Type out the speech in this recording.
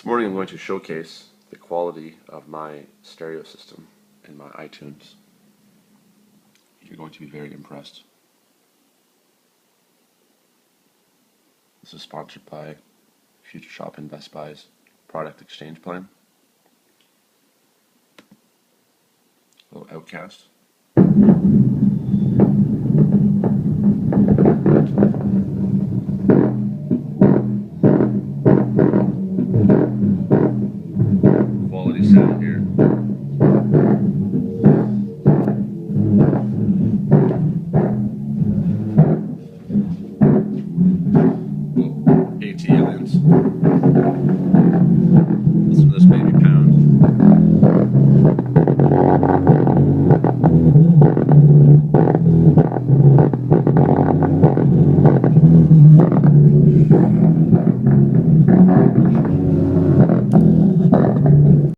This morning I'm going to showcase the quality of my stereo system in my iTunes. You're going to be very impressed. This is sponsored by Future Shop and Best Buy's product exchange plan. A little Outcast. Quality sound here.